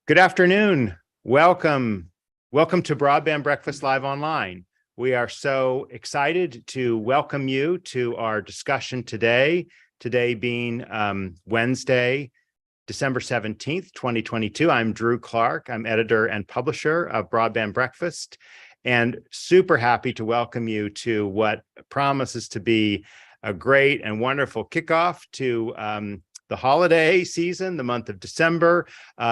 Good afternoon. Welcome to Broadband Breakfast Live Online. We are so excited to welcome you to our discussion today being Wednesday, December 17th, 2022. I'm Drew Clark. I'm editor and publisher of Broadband Breakfast, and super happy to welcome you to what promises to be a great and wonderful kickoff to the holiday season, the month of December,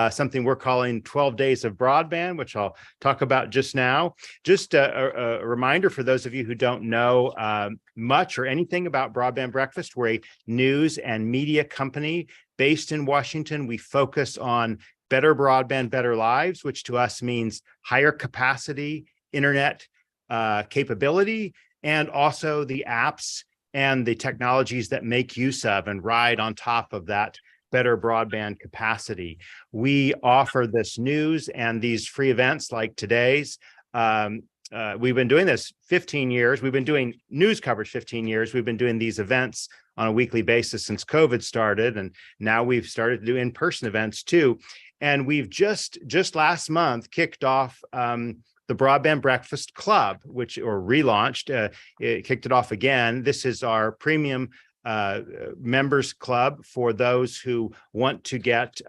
something we're calling 12 Days of Broadband, which I'll talk about just now. Just a reminder for those of you who don't know much or anything about Broadband Breakfast, we're a news and media company based in Washington. We focus on better broadband, better lives, which to us means higher capacity internet capability, and also the apps and the technologies that make use of and ride on top of that better broadband capacity. We offer this news and these free events like today's. We've been doing this 15 years. We've been doing news coverage 15 years. We've been doing these events on a weekly basis since COVID started, and now we've started to do in-person events too. And we've just last month kicked off the Broadband Breakfast Club, or relaunched. It kicked it off again. This is our premium members club for those who want to get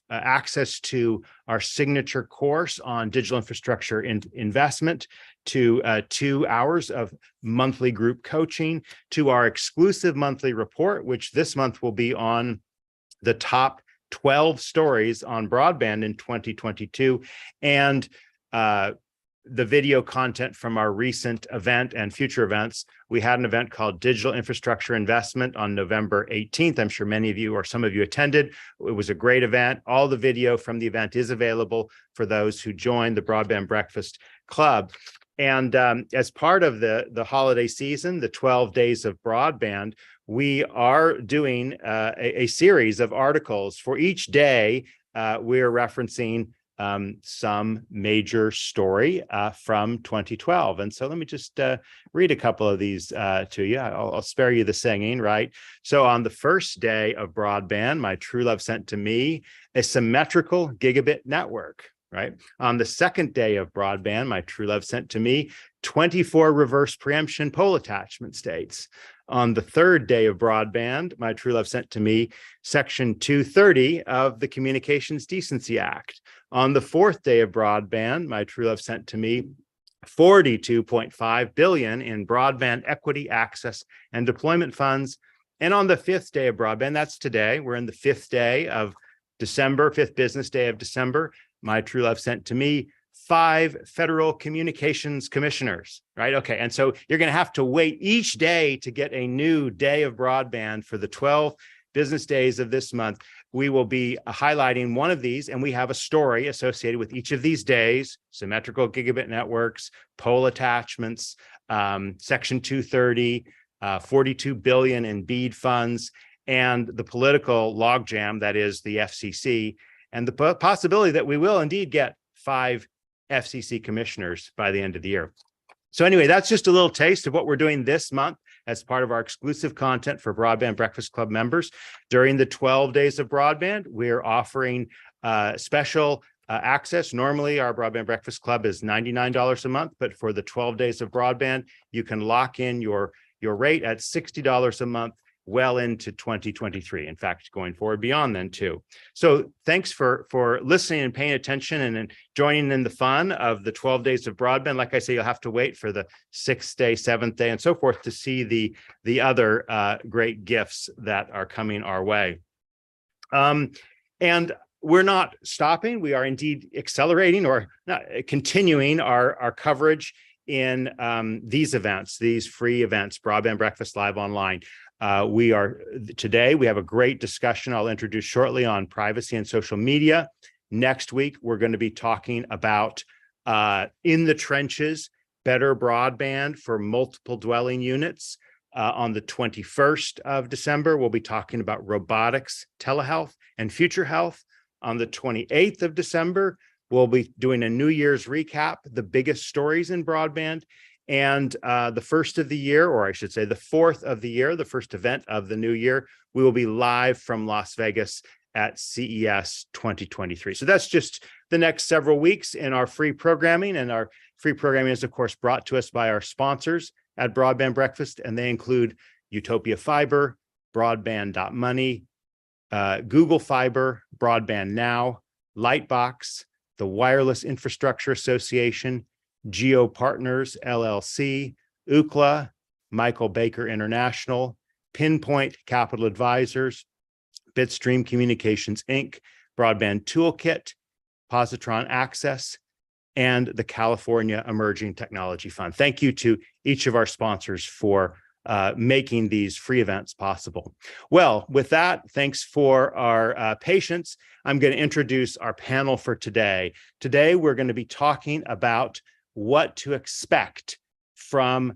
access to our signature course on digital infrastructure investment, to 2 hours of monthly group coaching, to our exclusive monthly report, which this month will be on the top 12 stories on broadband in 2022, and the video content from our recent event and future events. We had an event called Digital Infrastructure Investment on November 18th. I'm sure many of you or some of you attended. It was a great event. All the video from the event is available for those who join the Broadband Breakfast Club. And as part of the holiday season, the 12 Days of Broadband, we are doing a series of articles. For each day, we're referencing some major story from 2012. And so let me just read a couple of these to you. I'll spare you the singing, right? So on the first day of broadband, my true love sent to me a symmetrical gigabit network, right? On the second day of broadband, my true love sent to me 24 reverse preemption pole attachment states. On the third day of broadband, my true love sent to me Section 230 of the Communications Decency Act. On the fourth day of broadband, my true love sent to me $42.5 billion in broadband equity access and deployment funds. And on the fifth day of broadband, that's today, we're in the fifth day of December, fifth business day of December, my true love sent to me 5 federal communications commissioners, right? Okay, and so you're going to have to wait each day to get a new day of broadband for the 12 business days of this month. We will be highlighting one of these, and we have a story associated with each of these days: symmetrical gigabit networks, pole attachments, Section 230, $42 billion in BEAD funds, and the political logjam that is the FCC, and the possibility that we will indeed get 5 FCC commissioners by the end of the year. So anyway, that's just a little taste of what we're doing this month as part of our exclusive content for Broadband Breakfast Club members. During the 12 days of broadband, we're offering special access. Normally, our Broadband Breakfast Club is $99 a month, but for the 12 days of broadband, you can lock in your rate at $60 a month well into 2023. In fact, going forward beyond then too. So thanks for listening and paying attention and joining in the fun of the 12 days of broadband. Like I say, you'll have to wait for the 6th day, 7th day, and so forth to see the other great gifts that are coming our way. And we're not stopping. We are indeed accelerating or not continuing our coverage in these events, these free events, Broadband Breakfast Live Online. Today, we have a great discussion I'll introduce shortly on privacy and social media. Next week, we're going to be talking about in the trenches, better broadband for multiple dwelling units. On the 21st of December, we'll be talking about robotics, telehealth, and future health. On the 28th of December, we'll be doing a New Year's recap, the biggest stories in broadband. And the first of the year, or I should say the fourth of the year, the first event of the new year, we will be live from Las Vegas at CES 2023. So that's just the next several weeks in our free programming. And our free programming is, of course, brought to us by our sponsors at Broadband Breakfast, and they include Utopia Fiber, Broadband.money, Google Fiber, Broadband Now, Lightbox, the Wireless Infrastructure Association, Geo Partners, LLC, Ookla, Michael Baker International, Pinpoint Capital Advisors, Bitstream Communications, Inc., Broadband Toolkit, Positron Access, and the California Emerging Technology Fund. Thank you to each of our sponsors for making these free events possible. Well, with that, thanks for our patience. I'm going to introduce our panel for today. Today, we're going to be talking about what to expect from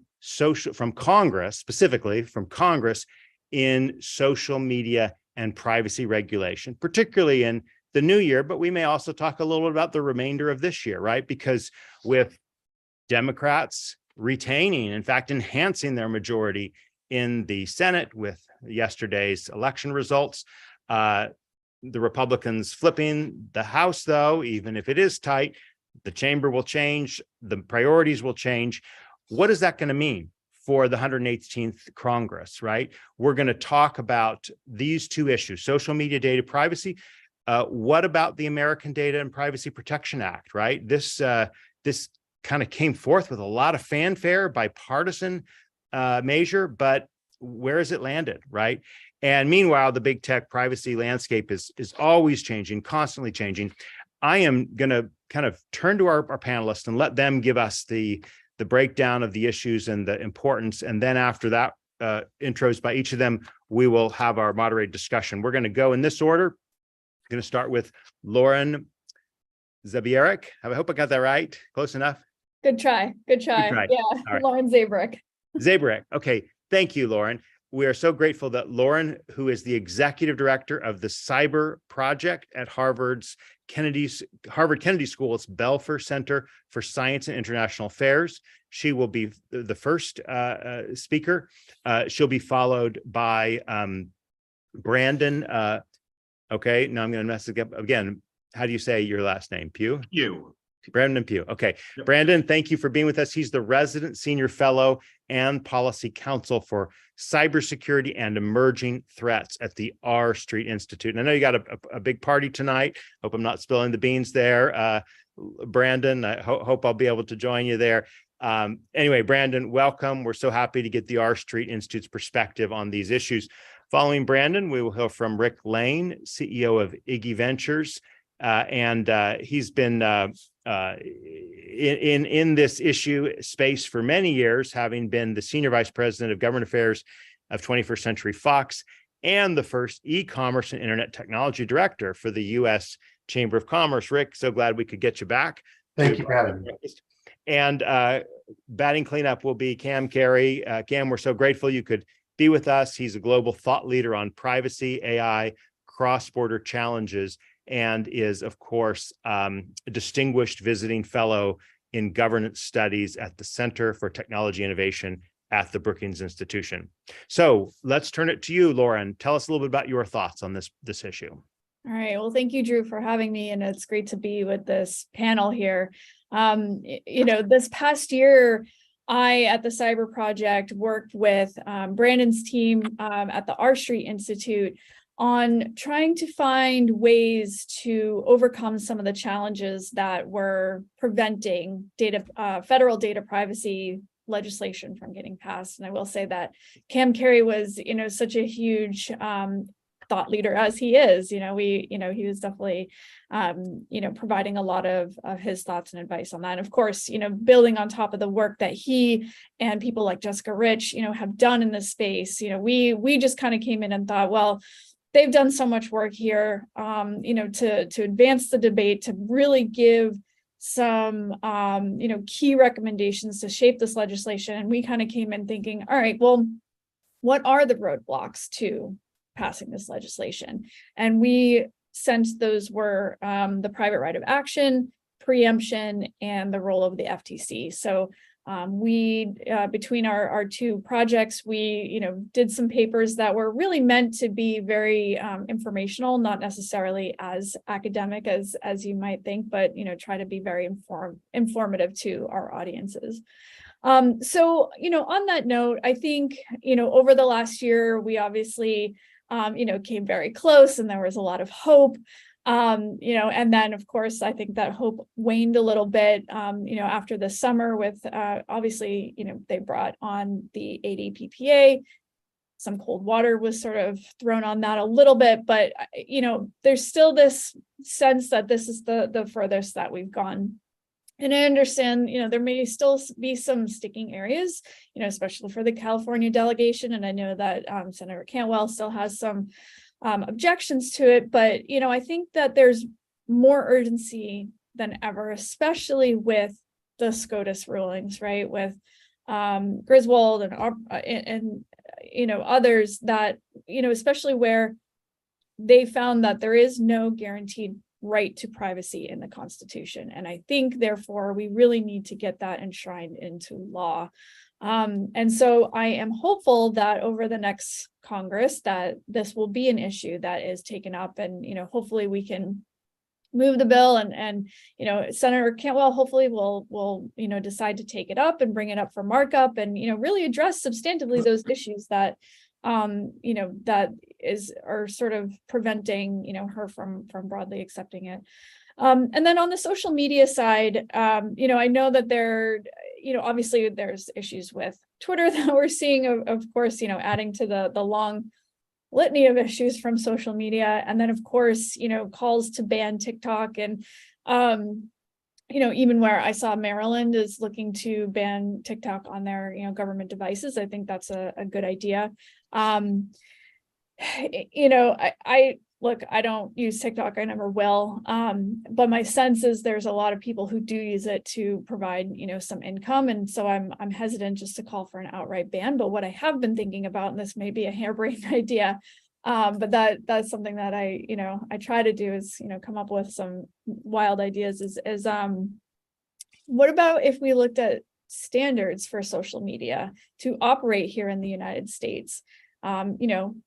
Congress, specifically from Congress, in social media and privacy regulation, particularly in the new year, but we may also talk a little bit about the remainder of this year, right? Because with Democrats retaining, in fact, enhancing their majority in the Senate with yesterday's election results, the Republicans flipping the House, though, even if it is tight, the chamber will change, the priorities will change. What is that going to mean for the 118th Congress, right? We're going to talk about these two issues, social media data privacy. What about the American Data and Privacy Protection Act, right? This kind of came forth with a lot of fanfare, bipartisan measure, but where has it landed, right? And meanwhile, the big tech privacy landscape is always changing, constantly changing. I am going to kind of turn to our panelists and let them give us the breakdown of the issues and the importance. And then after that, intros by each of them, we will have our moderated discussion. We're going to go in this order. I'm going to start with Lauren Zabierek. I hope I got that right. Close enough. Good try. Yeah, right. Lauren Zabierek. Zabierek. Okay. Thank you, Lauren. We are so grateful that Lauren, who is the executive director of the Cyber Project at Harvard Kennedy School's Belfer Center for Science and International Affairs. She will be the first speaker. She'll be followed by Brandon. Okay, now I'm going to mess it up again. How do you say your last name? Pugh? Pugh. Brandon Pugh. Okay. Yep. Brandon, thank you for being with us. He's the resident senior fellow and policy counsel for cybersecurity and emerging threats at the R Street Institute. And I know you got a big party tonight. Hope I'm not spilling the beans there. Brandon, I hope I'll be able to join you there. Anyway, Brandon, welcome. We're so happy to get the R Street Institute's perspective on these issues. Following Brandon, we will hear from Rick Lane, CEO of Iggy Ventures. And he's been in this issue space for many years, having been the senior vice president of government affairs of 21st Century Fox and the first e-commerce and internet technology director for the U.S. Chamber of Commerce. Rick, so glad we could get you back. Thank you for having me. And batting cleanup will be Cam Carey. Cam, we're so grateful you could be with us. He's a global thought leader on privacy, AI, cross-border challenges, and is, of course, a distinguished visiting fellow in governance studies at the Center for Technology Innovation at the Brookings Institution. So let's turn it to you, Lauren. Tell us a little bit about your thoughts on this issue. All right. Well, thank you, Drew, for having me. And it's great to be with this panel here. This past year, I, at the Cyber Project, worked with Brandon's team at the R Street Institute on trying to find ways to overcome some of the challenges that were preventing federal data privacy legislation from getting passed. And I will say that Cam Carey was, such a huge thought leader as he is. He was definitely, providing a lot of his thoughts and advice on that. And of course, building on top of the work that he and people like Jessica Rich, have done in this space. We just kind of came in and thought, well, they've done so much work here, to advance the debate, to really give some, key recommendations to shape this legislation. And we kind of came in thinking, all right, well, what are the roadblocks to passing this legislation? And we sensed those were the private right of action, preemption, and the role of the FTC. So Between our two projects, we, did some papers that were really meant to be very informational, not necessarily as academic as you might think, but, try to be very informative to our audiences. So, on that note, I think, over the last year, we obviously, came very close and there was a lot of hope. And then of course, I think that hope waned a little bit, after the summer with, obviously, they brought on the ADPPA, some cold water was sort of thrown on that a little bit, but, there's still this sense that this is the furthest that we've gone. And I understand, there may still be some sticking areas, especially for the California delegation. And I know that Senator Cantwell still has some objections to it, but I think that there's more urgency than ever, especially with the SCOTUS rulings, right? With Griswold and others that, especially where they found that there is no guaranteed right to privacy in the Constitution. And I think, therefore, we really need to get that enshrined into law. And so I am hopeful that over the next Congress that this will be an issue that is taken up, and hopefully we can move the bill, and Senator Cantwell hopefully will decide to take it up and bring it up for markup, and really address substantively those issues that that are sort of preventing her from broadly accepting it. And then on the social media side, I know that there, obviously there's issues with Twitter that we're seeing, of course, adding to the long litany of issues from social media. And then, of course, calls to ban TikTok, and, even where I saw Maryland is looking to ban TikTok on their, government devices. I think that's a good idea. I don't use TikTok. I never will. But my sense is there's a lot of people who do use it to provide, some income. And so I'm hesitant just to call for an outright ban. But what I have been thinking about, and this may be a harebrained idea, but that's something that I try to do is, come up with some wild ideas is what about if we looked at standards for social media to operate here in the United States?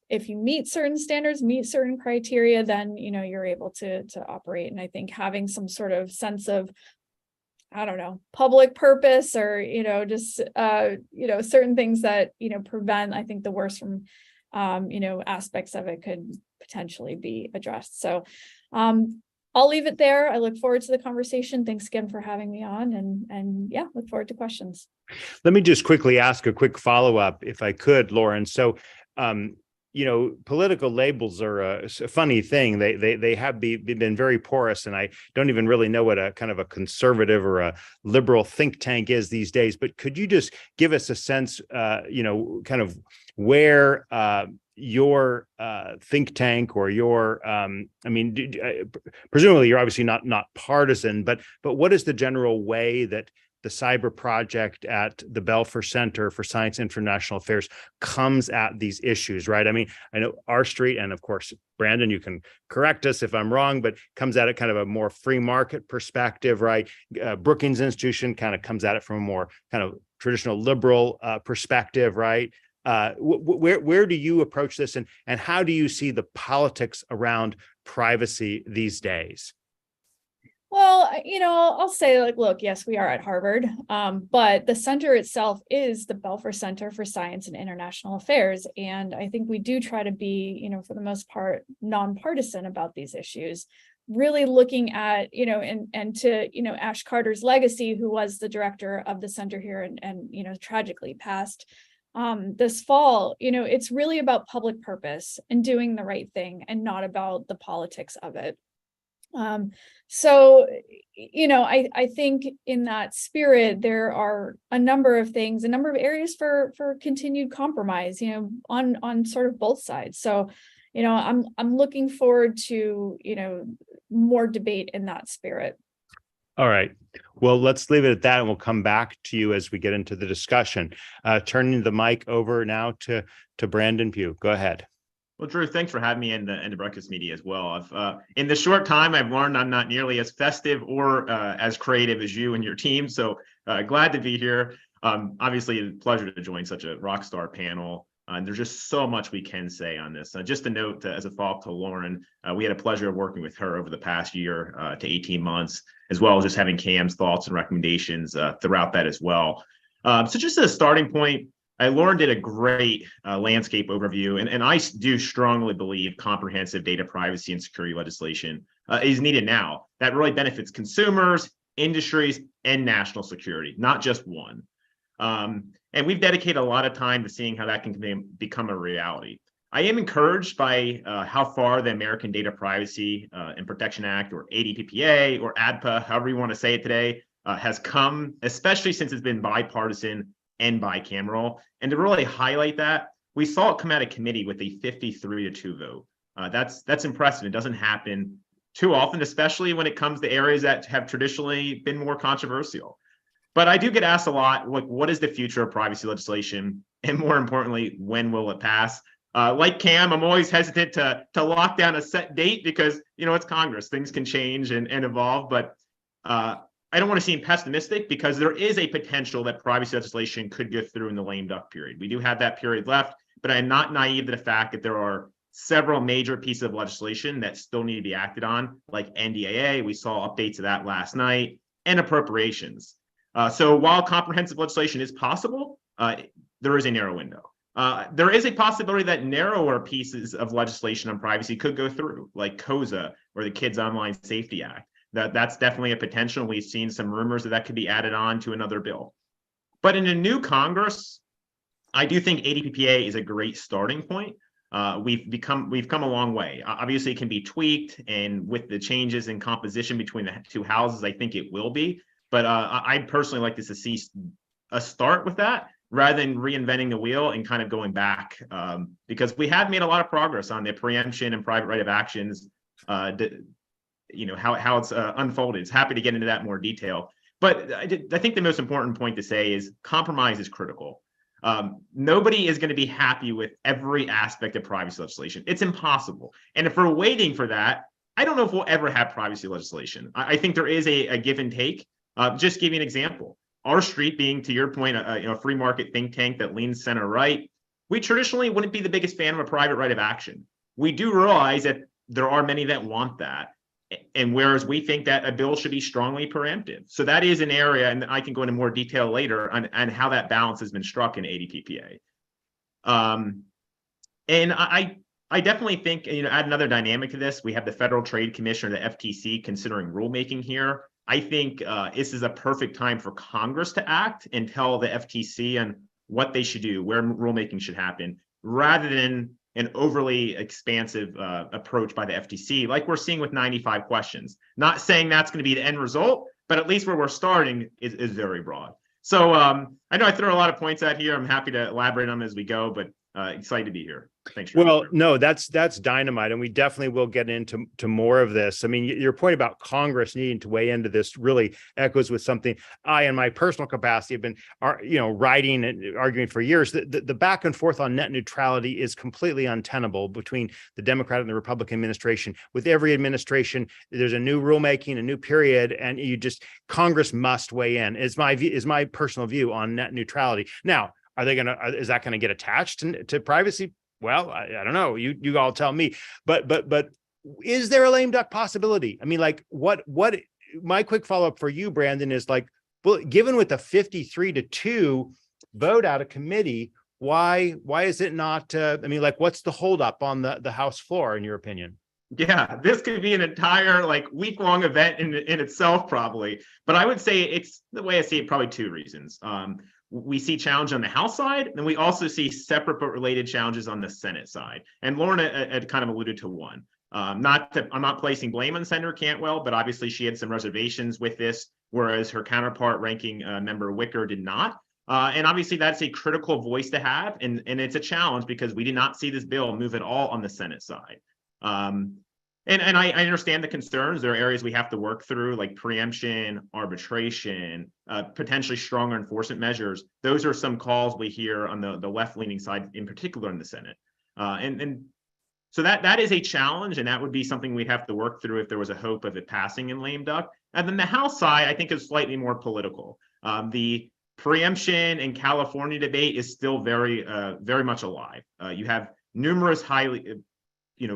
If you meet certain standards, meet certain criteria, then, you're able to operate. And I think having some sort of sense of, I don't know, public purpose, or, just, certain things that, prevent, I think, the worst from, aspects of it could potentially be addressed. So, I'll leave it there. I look forward to the conversation. Thanks again for having me on, and yeah, look forward to questions. Let me just quickly ask a quick follow-up, if I could, Lauren. So, political labels are a funny thing. They have been very porous, and I don't even really know what a kind of a conservative or a liberal think tank is these days. But could you just give us a sense, kind of where your think tank or your, presumably you're obviously not partisan, but what is the general way that the Cyber Project at the Belfer Center for Science and International Affairs comes at these issues, right? I mean, I know R Street, and of course, Brandon, you can correct us if I'm wrong, but comes at it kind of a more free market perspective, right? Brookings Institution kind of comes at it from a more kind of traditional liberal perspective, right? Where do you approach this, and how do you see the politics around privacy these days? Well, I'll say, look, yes, we are at Harvard, but the center itself is the Belfer Center for Science and International Affairs. And I think we do try to be, for the most part, nonpartisan about these issues, really looking at, and to, Ash Carter's legacy, who was the director of the center here and tragically passed this fall. It's really about public purpose and doing the right thing, and not about the politics of it. So, I think in that spirit, there are a number of things, a number of areas for continued compromise, on sort of both sides. So, I'm looking forward to, more debate in that spirit. All right. Well, let's leave it at that, and we'll come back to you as we get into the discussion. Turning the mic over now to Brandon Pugh. Go ahead. Well, Drew, thanks for having me in the Breakfast Media as well. In the short time, I've learned I'm not nearly as festive or as creative as you and your team. So glad to be here. Obviously, a pleasure to join such a rock star panel. And there's just so much we can say on this. Just a note, as a follow-up to Lauren, we had a pleasure of working with her over the past year to 18 months, as well as just having Cam's thoughts and recommendations throughout that as well. So just as a starting point, Lauren did a great landscape overview, and I do strongly believe comprehensive data privacy and security legislation is needed now. That really benefits consumers, industries, and national security, not just one. And we've dedicated a lot of time to seeing how that can become a reality. I am encouraged by how far the American Data Privacy and Protection Act, or ADPPA, or ADPA, however you want to say it today, has come, especially since it's been bipartisan and bicameral. And to really highlight that, we saw it come out of committee with a 53-2 vote. That's impressive. It doesn't happen too often, especially when it comes to areas that have traditionally been more controversial. But I do get asked a lot, like, what is the future of privacy legislation? And more importantly, when will it pass? Like Cam, I'm always hesitant to lock down a set date because, it's Congress. Things can change and evolve. But I don't want to seem pessimistic, because there is a potential that privacy legislation could go through in the lame duck period. We do have that period left, but I'm not naive to the fact that there are several major pieces of legislation that still need to be acted on, like NDAA. We saw updates of that last night, and appropriations. So while comprehensive legislation is possible, there is a narrow window. There is a possibility that narrower pieces of legislation on privacy could go through, like KOSA or the Kids Online Safety Act. That's definitely a potential. We've seen some rumors that could be added on to another bill. But in a new Congress, I do think ADPPA is a great starting point. We've come a long way. Obviously, it can be tweaked, and with the changes in composition between the two houses, I think it will be. But I'd personally like to see a start with that, rather than reinventing the wheel and kind of going back, because we have made a lot of progress on the preemption and private right of actions. How it's unfolded. It's happy to get into that in more detail. But I think the most important point to say is compromise is critical. Nobody is going to be happy with every aspect of privacy legislation. It's impossible. And if we're waiting for that, I don't know if we'll ever have privacy legislation. I think there is a give and take. Just give you an example. R Street, being, to your point, a free market think tank that leans center right, we traditionally wouldn't be the biggest fan of a private right of action. We do realize that there are many that want that, and whereas we think that a bill should be strongly preemptive. So that is an area, and I can go into more detail later on how that balance has been struck in ADPPA. And I definitely think, add another dynamic to this. We have the Federal Trade Commission, or the FTC, considering rulemaking here. I think this is a perfect time for Congress to act and tell the FTC on what they should do, where rulemaking should happen, rather than an overly expansive approach by the FTC, like we're seeing with 95 questions. Not saying that's going to be the end result, but at least where we're starting is very broad. So I know I throw a lot of points out here. I'm happy to elaborate on them as we go, but excited to be here. Thanks. Well, no, that's dynamite, and we definitely will get into more of this. I mean, your point about Congress needing to weigh into this really echoes with something I, in my personal capacity, have been, writing and arguing for years. The back and forth on net neutrality is completely untenable between the Democrat and the Republican administration. With every administration, there's a new rulemaking, a new period, and Congress must weigh in. Is my personal view on net neutrality. Now, is that gonna get attached to privacy? Well, I don't know. You all tell me. But is there a lame duck possibility? I mean, like, what? My quick follow up for you, Brandon, is like, well, given with the 53-2 vote out of committee, why is it not? What's the holdup on the House floor, in your opinion? Yeah, this could be an entire week-long event in itself, probably. But I would say it's, the way I see it, probably two reasons. We see challenge on the House side, and we also see separate but related challenges on the Senate side. And Lauren had kind of alluded to one. I'm not placing blame on Senator Cantwell, but obviously she had some reservations with this, whereas her counterpart, ranking member Wicker, did not. And obviously that's a critical voice to have, and it's a challenge because we did not see this bill move at all on the Senate side. And I understand the concerns. There are areas we have to work through, like preemption, arbitration, potentially stronger enforcement measures. Those are some calls we hear on the left-leaning side, in particular in the Senate. And so that is a challenge, and that would be something we'd have to work through if there was a hope of it passing in lame duck. And then the House side, I think, is slightly more political. The preemption and California debate is still very much alive. You have numerous highly,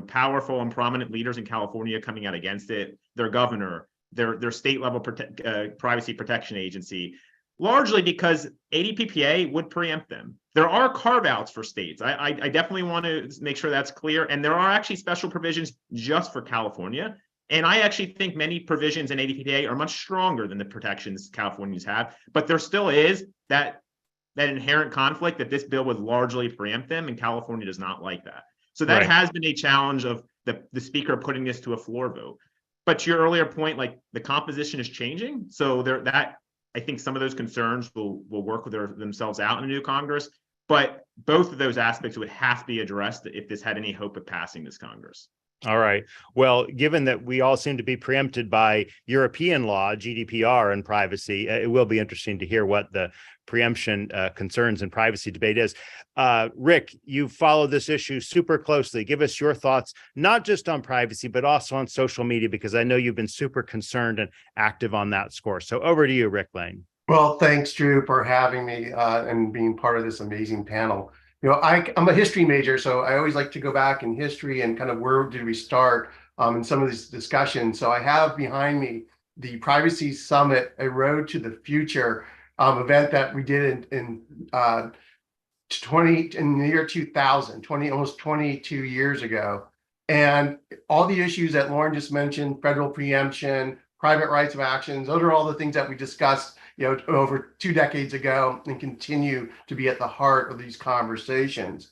powerful and prominent leaders in California coming out against it. Their governor, their state level privacy protection agency, largely because ADPPA would preempt them. There are carve outs for states. I definitely want to make sure that's clear. And there are actually special provisions just for California. And I actually think many provisions in ADPPA are much stronger than the protections Californians have. But there still is that inherent conflict that this bill would largely preempt them, and California does not like that. So that has been a challenge of the speaker putting this to a floor vote. But to your earlier point, like the composition is changing. So I think some of those concerns will work with themselves out in a new Congress. But both of those aspects would have to be addressed if this had any hope of passing this Congress. All right. Well, given that we all seem to be preempted by European law, GDPR, and privacy, it will be interesting to hear what the preemption concerns and privacy debate is. Rick, you follow this issue super closely. Give us your thoughts, not just on privacy, but also on social media, because I know you've been super concerned and active on that score. So over to you, Rick Lane. Well, thanks, Drew, for having me and being part of this amazing panel. I'm a history major, so I always like to go back in history and kind of where did we start in some of these discussions. So I have behind me the Privacy Summit, A Road to the Future event that we did in the year 2000, almost 22 years ago. And all the issues that Lauren just mentioned, federal preemption, private rights of actions, those are all the things that we discussed over 2 decades ago and continue to be at the heart of these conversations.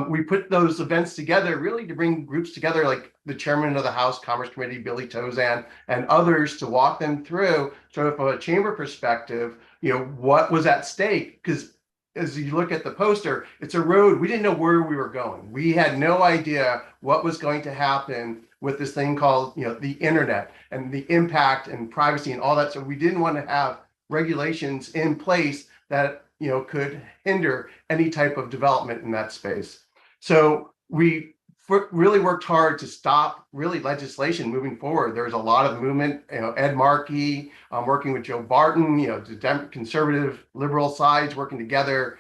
We put those events together really to bring groups together, like the chairman of the House Commerce Committee, Billy Tozan, and others, to walk them through sort of from a chamber perspective, what was at stake. Because as you look at the poster, it's a road. We didn't know where we were going. We had no idea what was going to happen with this thing called, the internet and the impact and privacy and all that. So we didn't want to have regulations in place that could hinder any type of development in that space. So we really worked hard to stop legislation moving forward. There's a lot of movement. Ed Markey working with Joe Barton, the conservative liberal sides working together.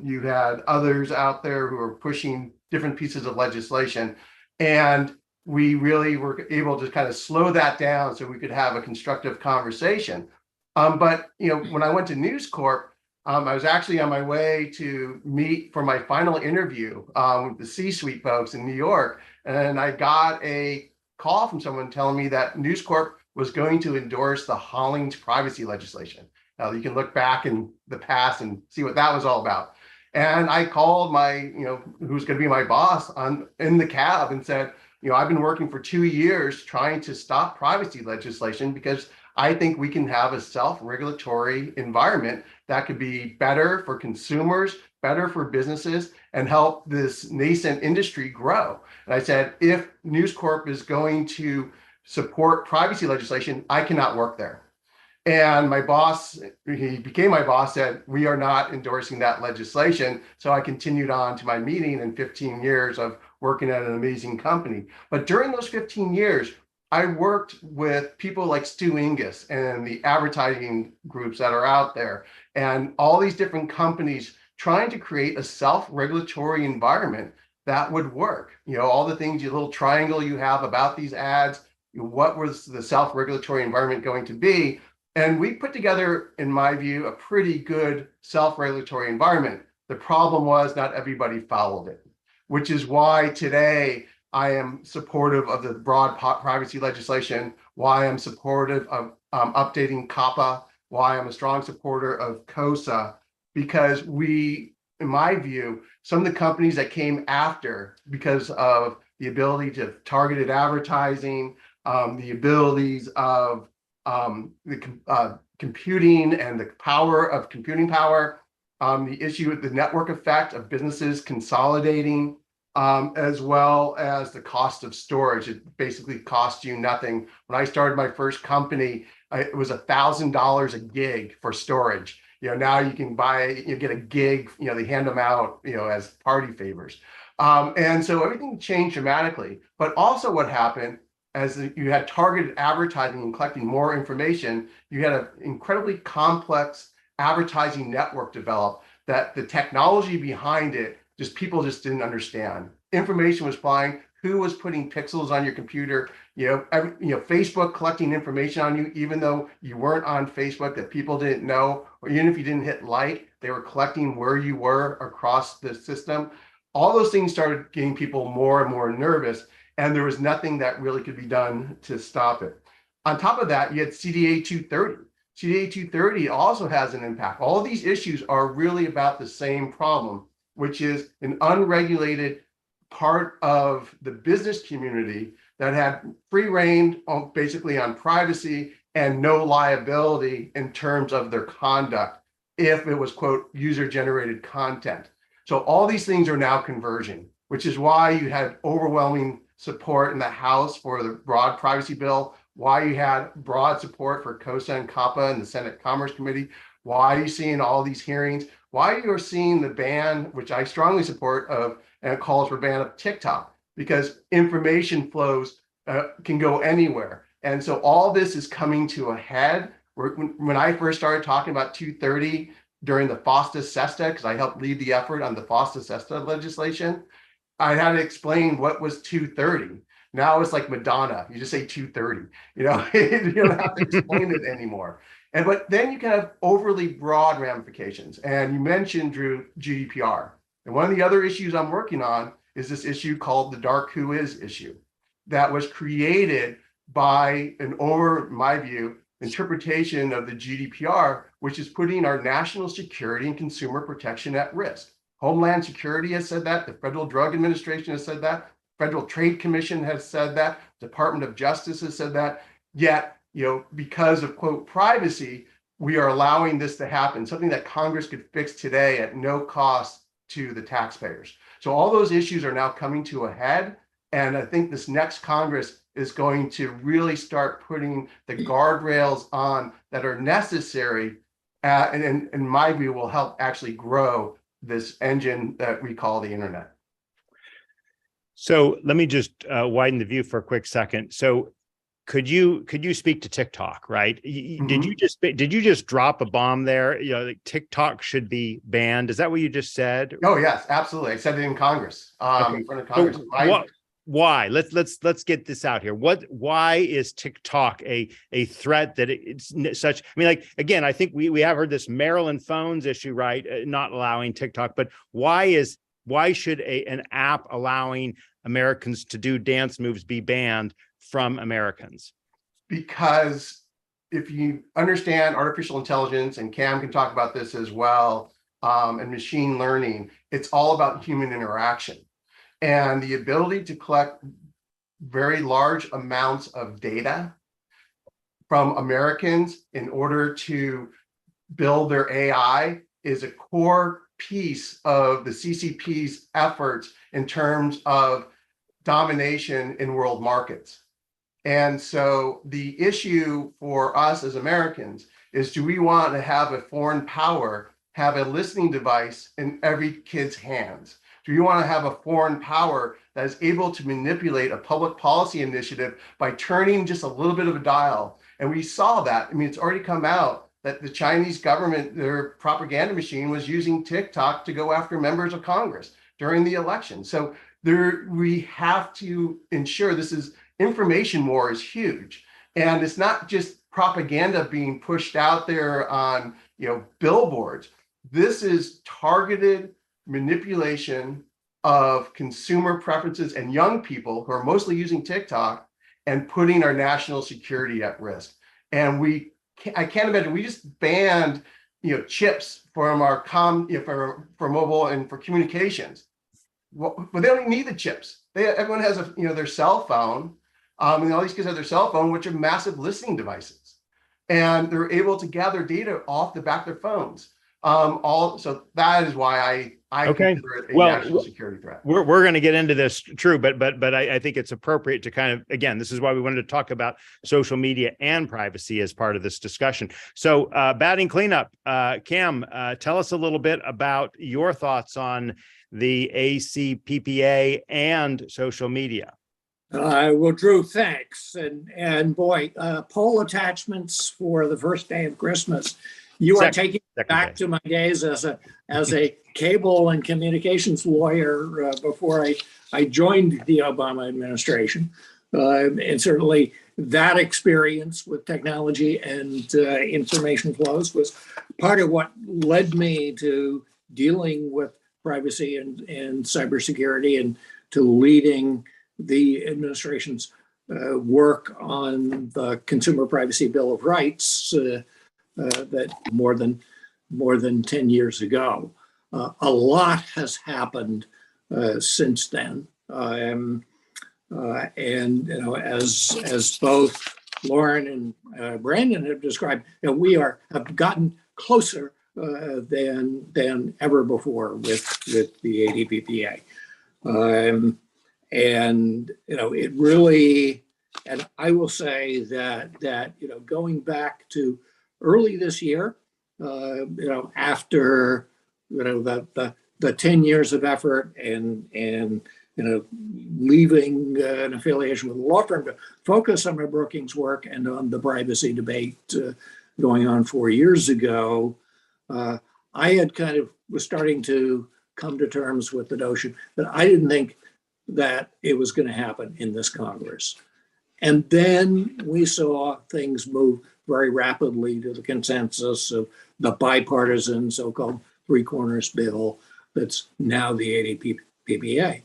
You had others out there who were pushing different pieces of legislation, and we really were able to kind of slow that down so we could have a constructive conversation. But when I went to News Corp, I was actually on my way to meet for my final interview with the C-suite folks in New York, and I got a call from someone telling me that News Corp was going to endorse the Hollings privacy legislation. Now you can look back in the past and see what that was all about. And I called my, who's going to be my boss in the cab and said, I've been working for 2 years trying to stop privacy legislation because I think we can have a self-regulatory environment that could be better for consumers, better for businesses, and help this nascent industry grow. And I said, if News Corp is going to support privacy legislation, I cannot work there. And my boss, he became my boss, said, we are not endorsing that legislation. So I continued on to my meeting in 15 years of working at an amazing company. But during those 15 years, I worked with people like Stu Ingus and the advertising groups that are out there and all these different companies trying to create a self-regulatory environment that would work. All the things, your little triangle you have about these ads, what was the self-regulatory environment going to be? And we put together, in my view, a pretty good self-regulatory environment. The problem was not everybody followed it, which is why today I am supportive of the broad privacy legislation, why I'm supportive of updating COPPA, why I'm a strong supporter of COSA, because we, in my view, some of the companies that came after because of the ability to targeted advertising, the abilities of the computing and the power of computing power, the issue with the network effect of businesses consolidating, as well as the cost of storage. It basically costs you nothing. When I started my first company, it was $1,000 a gig for storage. Now you can get a gig, they hand them out, as party favors. And so everything changed dramatically. But also what happened, as you had targeted advertising and collecting more information, you had an incredibly complex advertising network developed that the technology behind it, people just didn't understand. Information was flying. Who was putting pixels on your computer? Facebook collecting information on you, even though you weren't on Facebook, that people didn't know, or even if you didn't hit like, they were collecting where you were across the system. All those things started getting people more and more nervous, and there was nothing that really could be done to stop it. On top of that, you had CDA 230. CDA 230 also has an impact. All of these issues are really about the same problem, which is an unregulated part of the business community that had free reign basically on privacy and no liability in terms of their conduct if it was, quote, user-generated content. So all these things are now converging, which is why you had overwhelming support in the House for the broad privacy bill, why you had broad support for COSA and COPPA in the Senate Commerce Committee, why are you seeing all these hearings, why you are seeing the ban, which I strongly support, of and calls for ban of TikTok, because information flows can go anywhere. And so all this is coming to a head. When I first started talking about 230 during the FOSTA-SESTA, because I helped lead the effort on the FOSTA-SESTA legislation, I had to explain what was 230. Now it's like Madonna. You just say 230. You don't have to explain it anymore. But then you can have overly broad ramifications. And you mentioned, Drew, GDPR. And one of the other issues I'm working on is this issue called the dark who is issue that was created by my view, interpretation of the GDPR, which is putting our national security and consumer protection at risk. Homeland Security has said that. The Federal Drug Administration has said that. Federal Trade Commission has said that. Department of Justice has said that. Yet, because of, quote, privacy, we are allowing this to happen, something that Congress could fix today at no cost to the taxpayers. So all those issues are now coming to a head. And I think this next Congress is going to really start putting the guardrails on that are necessary, and in my view, will help actually grow this engine that we call the internet. So let me just widen the view for a quick second. So could you speak to TikTok, right? Did you just drop a bomb there? Like TikTok should be banned. Is that what you just said? Oh yes, absolutely. I said it in Congress, in front of Congress. So why? Let's get this out here. Why is TikTok a threat that it's such? I mean, like, again, I think we have heard this Maryland phones issue, right? Not allowing TikTok, but why should an app allowing Americans to do dance moves be banned from Americans? Because if you understand artificial intelligence, and Cam can talk about this as well, and machine learning, it's all about human interaction. And the ability to collect very large amounts of data from Americans in order to build their AI is a core piece of the CCP's efforts in terms of domination in world markets. And so the issue for us as Americans is, do we want to have a foreign power have a listening device in every kid's hands? Do you want to have a foreign power that is able to manipulate a public policy initiative by turning just a little bit of a dial? And we saw that. I mean, it's already come out that the Chinese government, their propaganda machine, was using TikTok to go after members of Congress during the election. So we have to ensure this is information war is huge. And it's not just propaganda being pushed out there on billboards. This is targeted manipulation of consumer preferences and young people who are mostly using TikTok and putting our national security at risk. And I can't imagine, we just banned chips from our for mobile and for communications. Well, but they don't need the chips. Everyone has their cell phone, and all these kids have their cell phone, which are massive listening devices, and they're able to gather data off the back of their phones. So that is why I consider it a national security threat. We're going to get into this, true, but I think it's appropriate to kind of, again, this is why we wanted to talk about social media and privacy as part of this discussion. So batting cleanup, Cam, tell us a little bit about your thoughts on the ACPPA and social media. Well, Drew, thanks. And boy, poll attachments for the first day of Christmas You are Second- taking second back day. to my days as a cable and communications lawyer before I joined the Obama administration. And certainly that experience with technology and information flows was part of what led me to dealing with privacy and cybersecurity and to leading the administration's work on the Consumer Privacy Bill of Rights that more than 10 years ago. A lot has happened since then. And as both Lauren and Brandon have described, we have gotten closer than ever before with the ADPPA. And it really, and I will say that going back to early this year, after the 10 years of effort and leaving an affiliation with a law firm to focus on my Brookings work and on the privacy debate going on 4 years ago, I had was starting to come to terms with the notion that I didn't think that it was going to happen in this Congress. And then we saw things move very rapidly to the consensus of the bipartisan so-called Three Corners bill that's now the ADPPA.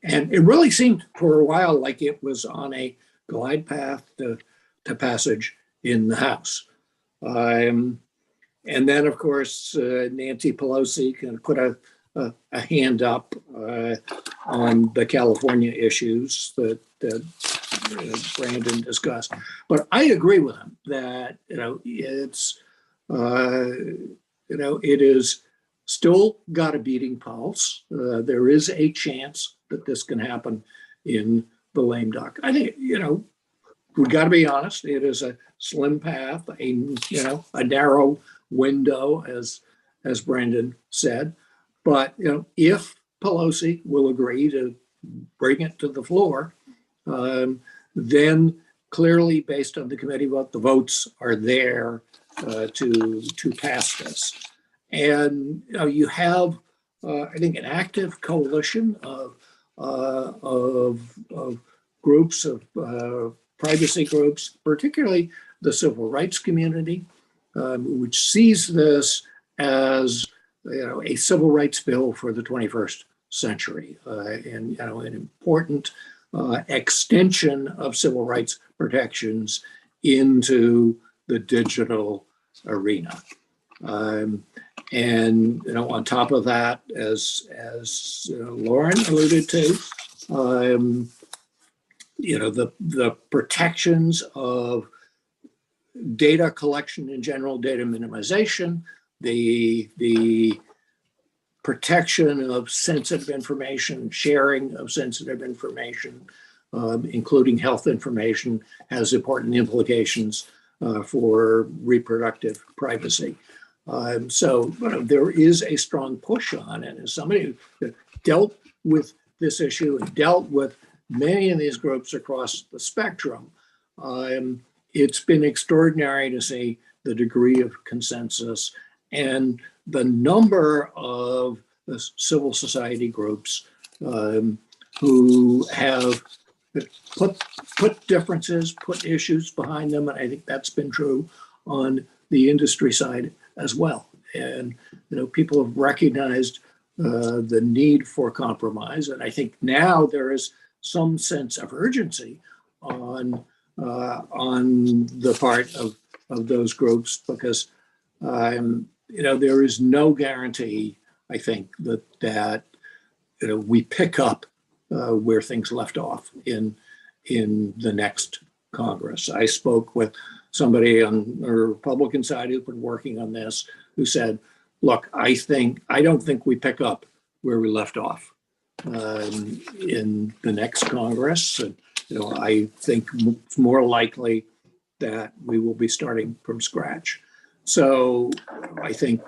And it really seemed for a while like it was on a glide path to passage in the House. And then, of course, Nancy Pelosi can put a hand up on the California issues that Brandon discussed. But I agree with him that it's it is still got a beating pulse. There is a chance that this can happen in the lame duck. I think we got to be honest. It is a slim path, a narrow window, as Brandon said. But if Pelosi will agree to bring it to the floor, then clearly, based on the committee vote, the votes are there to pass this. And you have, I think, an active coalition of groups of privacy groups, particularly the civil rights community, which sees this as a civil rights bill for the 21st century, and an important extension of civil rights protections into the digital arena. And on top of that, as Lauren alluded to, the protections of data collection in general, data minimization, the protection of sensitive information, sharing of sensitive information, including health information, has important implications for reproductive privacy. So there is a strong push on it. As somebody who dealt with this issue and dealt with many of these groups across the spectrum, it's been extraordinary to see the degree of consensus and the number of civil society groups who have put differences, put issues behind them. And I think that's been true on the industry side as well. And, people have recognized the need for compromise. And I think now there is some sense of urgency on the part of those groups, because there is no guarantee, I think, that we pick up where things left off in the next Congress. I spoke with somebody on the Republican side who's been working on this, who said, look, I don't think we pick up where we left off in the next Congress. And, I think it's more likely that we will be starting from scratch. So I think,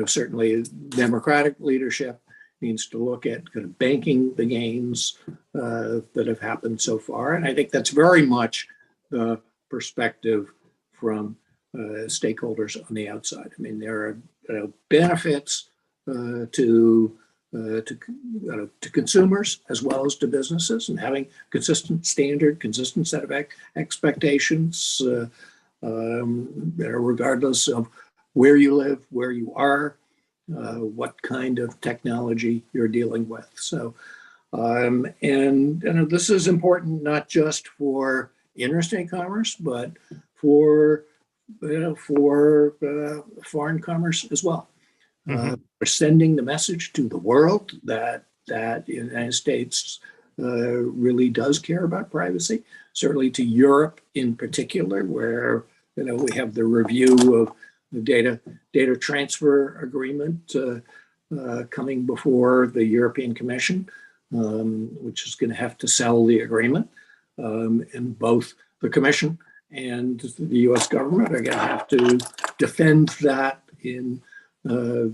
certainly Democratic leadership needs to look at kind of banking the gains that have happened so far. And I think that's very much the perspective from stakeholders on the outside. I mean, there are benefits to consumers as well as to businesses, and having consistent standard, consistent set of expectations, regardless of where you live, where you are, what kind of technology you're dealing with. So, and this is important not just for interstate commerce, but for foreign commerce as well. We're sending the message to the world that the United States really does care about privacy. Certainly to Europe in particular, where we have the review of the data transfer agreement coming before the European Commission, which is going to have to sell the agreement, and both the Commission and the U.S. government are going to have to defend that in the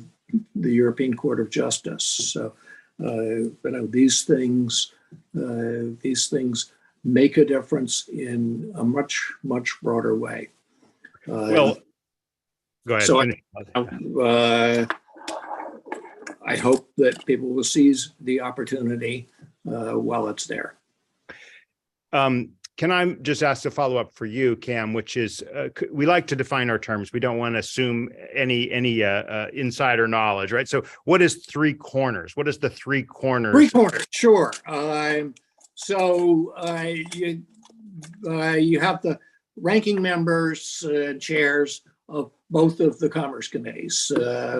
European Court of Justice. So, these things make a difference in a much broader way. Well, go ahead. So I hope that people will seize the opportunity while it's there. Can I just ask a follow-up for you, Cam, which is, we like to define our terms. We don't want to assume any insider knowledge, right? So what is three corners? What is the three corners? Three corners, sure. So you have the ranking members, chairs of both of the Commerce Committees,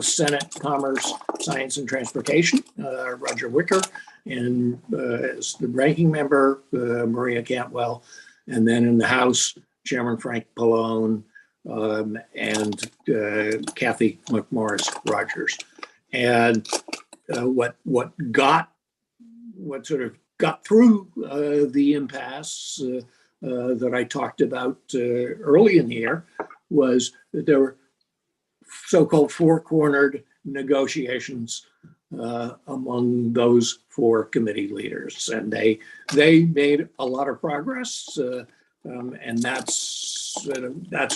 Senate Commerce, Science and Transportation, Roger Wicker, and as the ranking member, Maria Cantwell, and then in the House, Chairman Frank Pallone, and Kathy McMorris Rogers. And what sort of got through the impasse that I talked about early in the year was that there were so-called four-cornered negotiations among those four committee leaders, and they made a lot of progress, and that's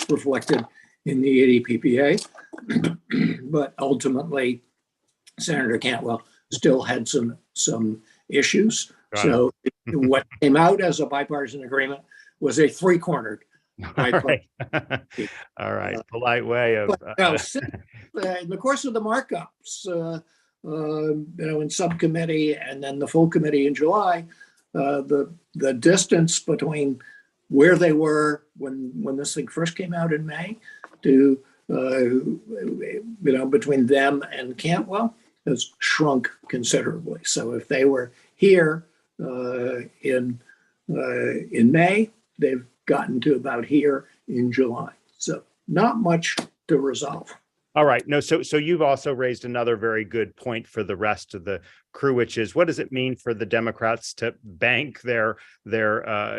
reflected in the ADPPA. But ultimately, Senator Cantwell still had some issues. So what came out as a bipartisan agreement was a three-cornered. All right. Polite way of. In the course of the markups, in subcommittee and then the full committee in July, the distance between where they were when this thing first came out in May to between them and Cantwell has shrunk considerably. So if they were here in May, they've gotten to about here in July. So not much to resolve. All right. No, so you've also raised another very good point for the rest of the crew, which is, what does it mean for the Democrats to bank their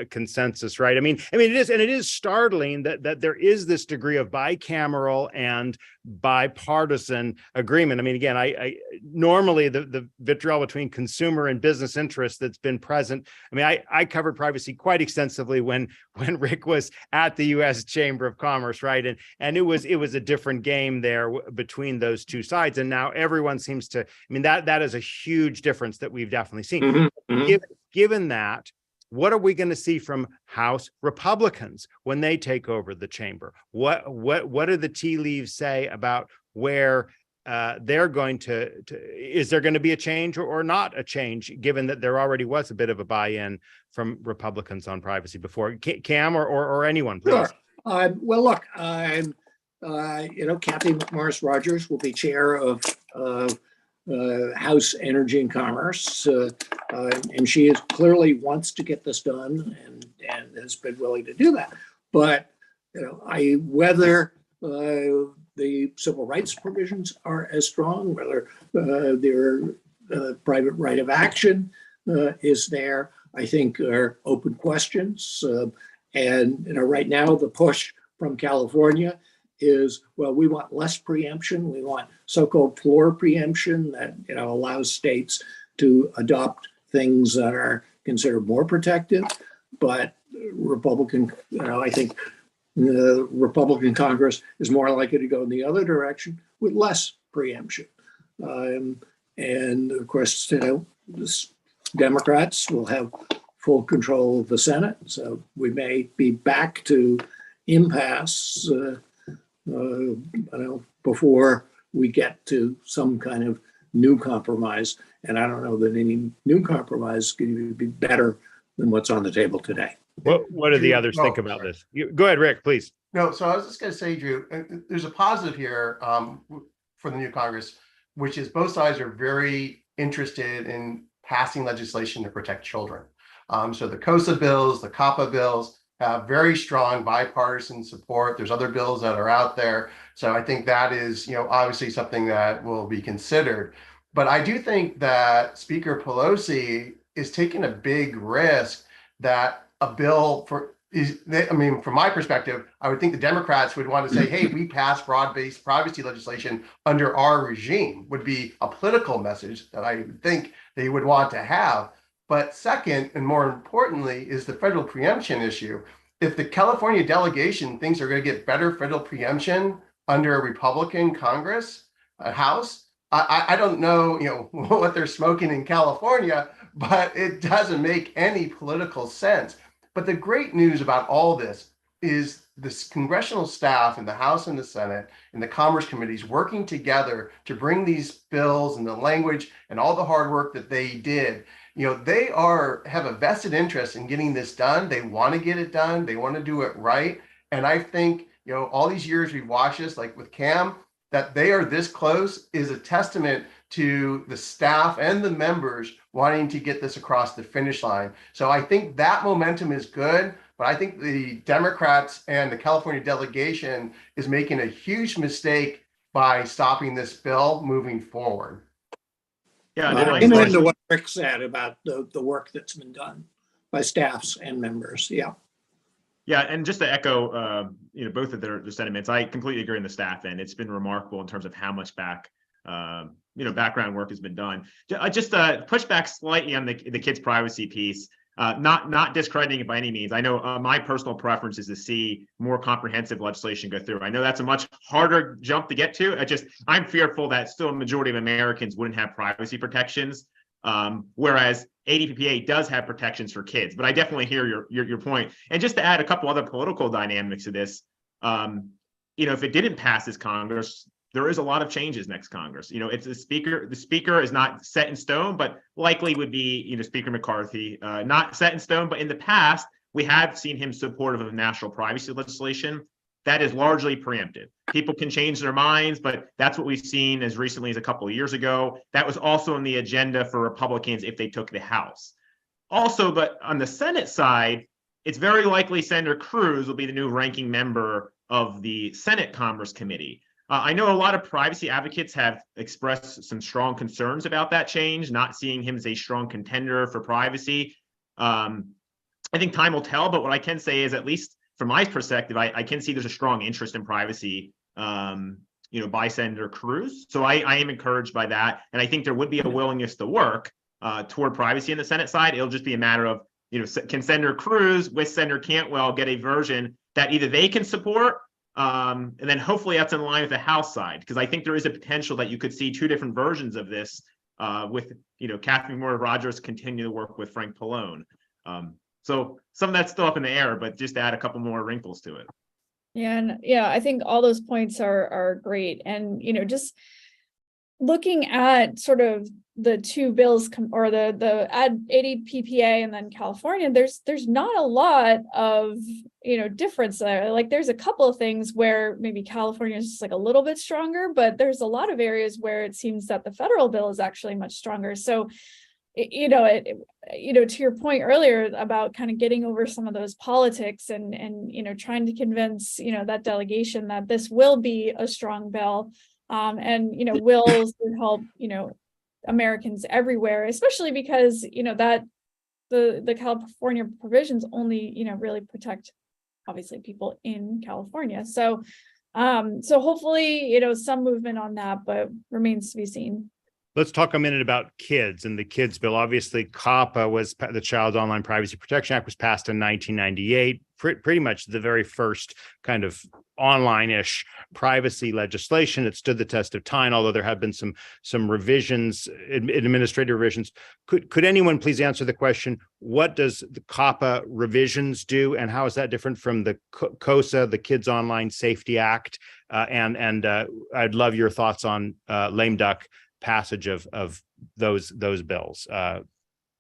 consensus, right? I mean, it is startling that there is this degree of bicameral and bipartisan agreement. I mean, again, I normally the vitriol between consumer and business interests that's been present. I mean, I covered privacy quite extensively when Rick was at the U.S. Chamber of Commerce, right? And it was a different game there between those two sides. And now everyone seems to. I mean, that is a huge difference that we've definitely seen. Mm-hmm. Given that, what are we going to see from House Republicans when they take over the chamber? What do the tea leaves say about where they're going to is there going to be a change or not a change, given that there already was a bit of a buy-in from Republicans on privacy before? Cam or anyone, please. Sure. Well, look, Kathy McMorris Rogers will be chair of House Energy and Commerce, and she clearly wants to get this done and has been willing to do that. But whether the civil rights provisions are as strong, whether their private right of action is there, I think are open questions. And right now the push from California is, well, we want less preemption. We want so-called floor preemption that allows states to adopt things that are considered more protective. But Republican, I think The Republican Congress is more likely to go in the other direction with less preemption. And of course, Democrats will have full control of the Senate, so we may be back to impasse before we get to some kind of new compromise. And I don't know that any new compromise is going to be better than what's on the table today. What do the others think about this? Go ahead, Rick, please. No, so I was just going to say, Drew, there's a positive here for the new Congress, which is both sides are very interested in passing legislation to protect children. So the KOSA bills, the COPPA bills have very strong bipartisan support. There's other bills that are out there. So I think that is, obviously something that will be considered. But I do think that Speaker Pelosi is taking a big risk that a bill from my perspective, I would think the Democrats would want to say, hey, we passed broad-based privacy legislation under our regime, would be a political message that I would think they would want to have. But second, and more importantly, is the federal preemption issue. If the California delegation thinks they're going to get better federal preemption under a Republican Congress, House, I don't know, what they're smoking in California, but it doesn't make any political sense. But the great news about all this is this congressional staff in the House and the Senate and the Commerce committees working together to bring these bills and the language and all the hard work that they did. They have a vested interest in getting this done. They want to get it done. They want to do it right. And I think, all these years we've watched this, like with Cam, that they are this close is a testament to the staff and the members wanting to get this across the finish line. So I think that momentum is good, but I think the Democrats and the California delegation is making a huge mistake by stopping this bill moving forward. Yeah, I'm into what Rick said about the work that's been done by staffs and members. Yeah. Yeah, and just to echo, both of their sentiments, I completely agree on the staff end. It's been remarkable in terms of how much background work has been done. Just push back slightly on the kids' privacy piece. Not discrediting it by any means. I know my personal preference is to see more comprehensive legislation go through. I know that's a much harder jump to get to. I'm fearful that still a majority of Americans wouldn't have privacy protections, whereas ADPPA does have protections for kids. But I definitely hear your point. And just to add a couple other political dynamics to this, if it didn't pass this Congress, there is a lot of changes next Congress. It's the speaker is not set in stone, but likely would be, Speaker McCarthy, not set in stone. But in the past, we have seen him supportive of national privacy legislation. That is largely preemptive. People can change their minds, but that's what we've seen as recently as a couple of years ago. That was also on the agenda for Republicans if they took the House. Also, but on the Senate side, it's very likely Senator Cruz will be the new ranking member of the Senate Commerce Committee. I know a lot of privacy advocates have expressed some strong concerns about that change, not seeing him as a strong contender for privacy. I think time will tell, but what I can say is, at least from my perspective, I can see there's a strong interest in privacy, by Senator Cruz. So I am encouraged by that. And I think there would be a willingness to work toward privacy in the Senate side. It'll just be a matter of, can Senator Cruz with Senator Cantwell get a version that either they can support, and then hopefully that's in line with the House side, because I think there is a potential that you could see two different versions of this with, Catherine Moore Rogers continue to work with Frank Pallone. So some of that's still up in the air, but just to add a couple more wrinkles to it. Yeah, and I think all those points are great. And, just looking at sort of the two bills or the ADPPA and then California, there's not a lot of, difference there. Like there's a couple of things where maybe California is just like a little bit stronger, but there's a lot of areas where it seems that the federal bill is actually much stronger. So, to your point earlier about kind of getting over some of those politics and trying to convince, that delegation that this will be a strong bill, and, will help, Americans everywhere, especially because, that the California provisions only, really protect obviously people in California. So hopefully, some movement on that, but remains to be seen. Let's talk a minute about kids and the kids bill. Obviously, COPPA was the Child Online Privacy Protection Act was passed in 1998, pretty much the very first kind of online-ish privacy legislation. It stood the test of time, although there have been some revisions, administrative revisions. Could anyone please answer the question, what does the COPPA revisions do, and how is that different from the KOSA, the Kids Online Safety Act? And I'd love your thoughts on lame duck passage of those bills.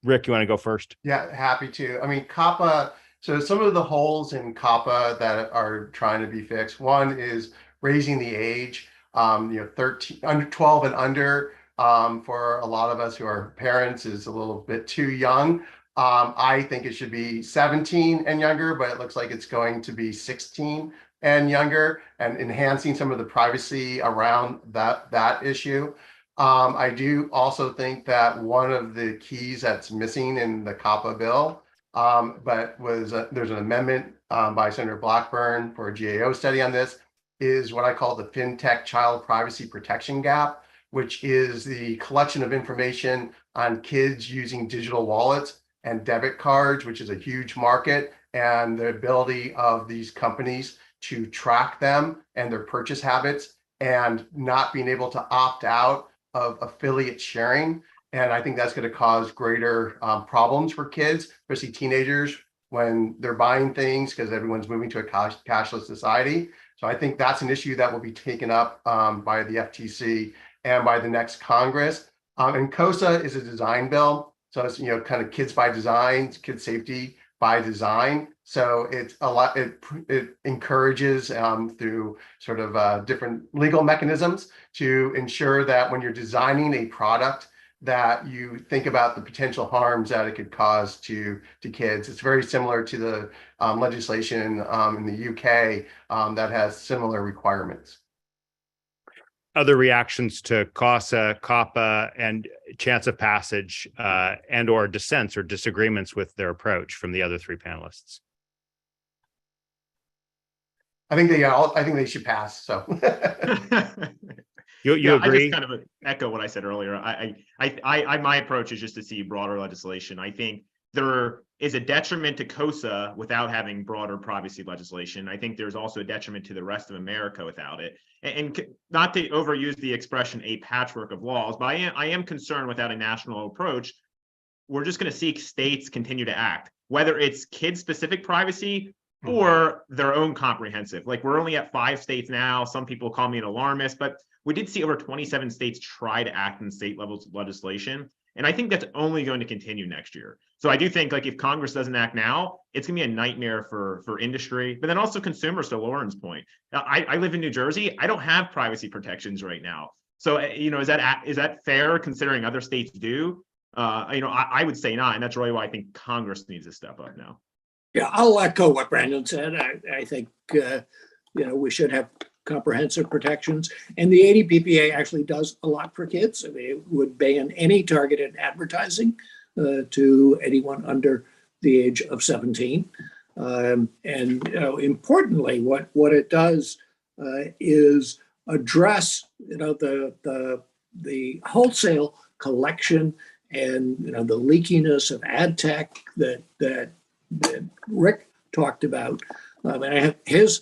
Rick, you want to go first? Yeah, happy to. I mean, COPPA, so some of the holes in COPPA that are trying to be fixed. One is raising the age, 13, under 12 and under, for a lot of us who are parents is a little bit too young. I think it should be 17 and younger, but it looks like it's going to be 16 and younger, and enhancing some of the privacy around that issue. I do also think that one of the keys that's missing in the COPPA bill, but there's an amendment by Senator Blackburn for a GAO study on this, is what I call the FinTech Child Privacy Protection Gap, which is the collection of information on kids using digital wallets and debit cards, which is a huge market, and the ability of these companies to track them and their purchase habits, and not being able to opt out of affiliate sharing. And I think that's going to cause greater problems for kids, especially teenagers, when they're buying things, because everyone's moving to a cashless society. So I think that's an issue that will be taken up by the FTC and by the next Congress. And KOSA is a design bill. So it's, kind of kids by design, kid safety by design. So it's a lot, it encourages through sort of different legal mechanisms to ensure that when you're designing a product, that you think about the potential harms that it could cause to kids. It's very similar to the legislation in the UK that has similar requirements. Other reactions to KOSA, COPPA, and chance of passage, and or dissents or disagreements with their approach from the other three panelists? I think they should pass. So you agree? I just kind of echo what I said earlier. My approach is just to see broader legislation. I think there is a detriment to KOSA without having broader privacy legislation. I think there's also a detriment to the rest of America without it. And not to overuse the expression a patchwork of laws, but I am concerned without a national approach, we're just going to see states continue to act, whether it's kid-specific privacy or their own comprehensive. Like, we're only at 5 states now. Some people call me an alarmist, but we did see over 27 states try to act in state level legislation. And I think that's only going to continue next year. So I do think, like, if Congress doesn't act now, it's going to be a nightmare for industry, but then also consumers, to Lauren's point. Now, I live in New Jersey. I don't have privacy protections right now. So, is that fair considering other states do? I would say not. And that's really why I think Congress needs to step up now. Yeah, I'll echo what Brandon said. I think, we should have comprehensive protections. And the ADPPA actually does a lot for kids. I mean, it would ban any targeted advertising to anyone under the age of 17. Importantly, what it does is address, the wholesale collection and the leakiness of ad tech that Rick talked about. And I have his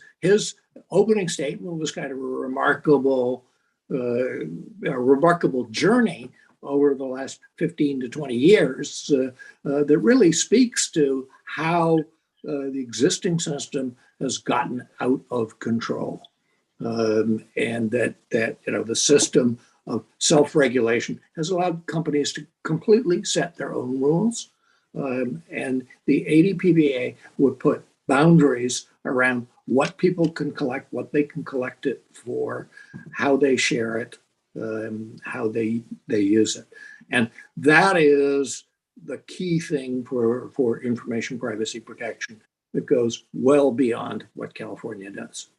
opening statement was kind of a remarkable journey over the last 15 to 20 years that really speaks to how the existing system has gotten out of control, and that the system of self-regulation has allowed companies to completely set their own rules, and the ADPPA would put boundaries around what people can collect, what they can collect it for, how they share it, how they use it. And that is the key thing for information privacy protection that goes well beyond what California does.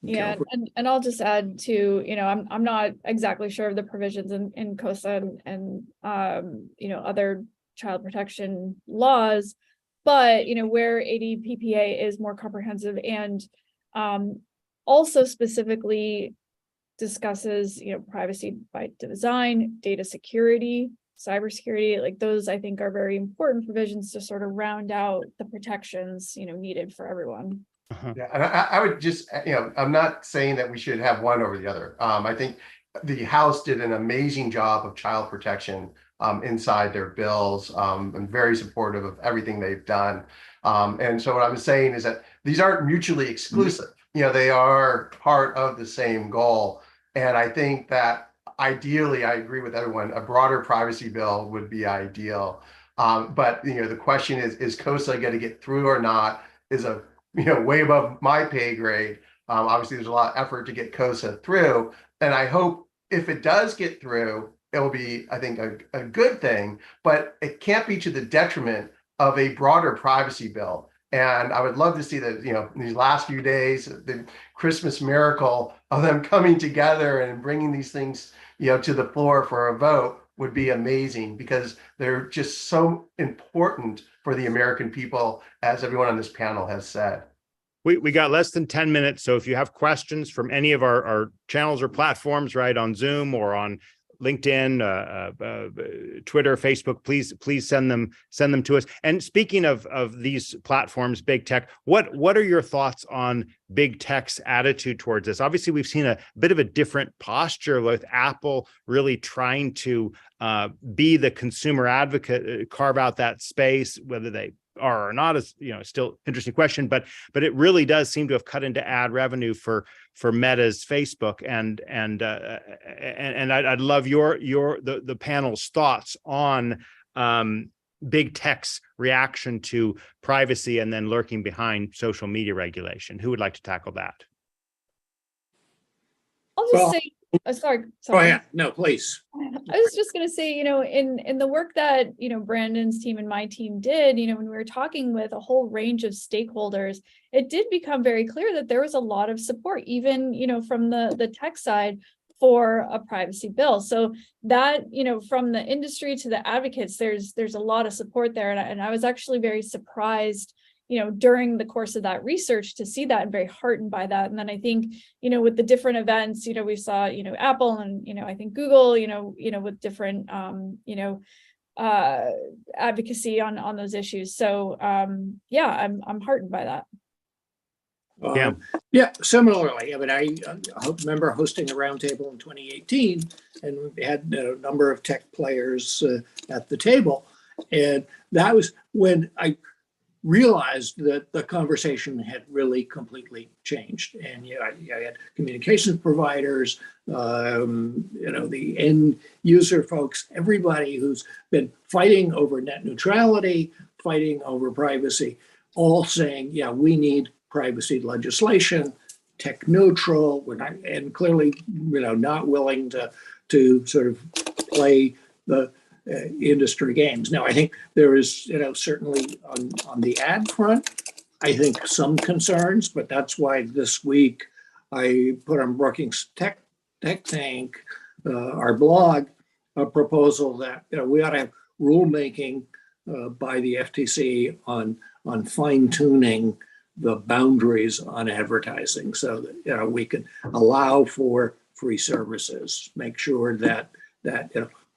Yeah, and I'll just add to, I'm not exactly sure of the provisions in KOSA and other child protection laws, but where ADPPA is more comprehensive and also specifically discusses, privacy by design, data security, cybersecurity. Like those, I think, are very important provisions to sort of round out the protections, needed for everyone. Yeah, and I would just, I'm not saying that we should have one over the other. I think the House did an amazing job of child protection inside their bills. I'm very supportive of everything they've done. And so what I'm saying is that these aren't mutually exclusive. They are part of the same goal. And I think that ideally, I agree with everyone, a broader privacy bill would be ideal. But the question is COSA going to get through or not is a way above my pay grade. Obviously, there's a lot of effort to get COSA through. And I hope if it does get through, it will be, I think, a good thing, but it can't be to the detriment of a broader privacy bill. And I would love to see that, in these last few days, the Christmas miracle of them coming together and bringing these things, to the floor for a vote would be amazing, because they're just so important for the American people, as everyone on this panel has said. We got less than 10 minutes. So if you have questions from any of our channels or platforms, right, on Zoom or on LinkedIn, Twitter, Facebook, please send them to us. And speaking of these platforms, big tech, what are your thoughts on big tech's attitude towards this? Obviously, we've seen a bit of a different posture with Apple really trying to be the consumer advocate, carve out that space, whether they are or not is still interesting question, but it really does seem to have cut into ad revenue for Meta's Facebook, and I'd love the panel's thoughts on big tech's reaction to privacy and then lurking behind social media regulation. Who would like to tackle that? I'll just say, sorry. Oh yeah, no, please. I was just going to say, in the work that, Brandon's team and my team did, when we were talking with a whole range of stakeholders, it did become very clear that there was a lot of support, even, from the tech side, for a privacy bill. So that, from the industry to the advocates, there's a lot of support there. And I was actually very surprised, during the course of that research to see that, and very heartened by that. And then I think, with the different events, we saw, Apple and, I think Google, with different, advocacy on those issues. So yeah, I'm heartened by that. Yeah, similarly. I mean, I remember hosting a roundtable in 2018, and we had a number of tech players at the table. And that was when I realized that the conversation had really completely changed. And I had communications providers, the end user folks, everybody who's been fighting over net neutrality, fighting over privacy, all saying, yeah, we need privacy legislation, tech neutral. We're not, and clearly, not willing to sort of play the industry games. Now, I think there is, certainly on the ad front, I think some concerns, but that's why this week I put on Brookings Tech Tank, our blog, a proposal that we ought to have rulemaking by the FTC on fine tuning the boundaries on advertising, so that we can allow for free services, make sure that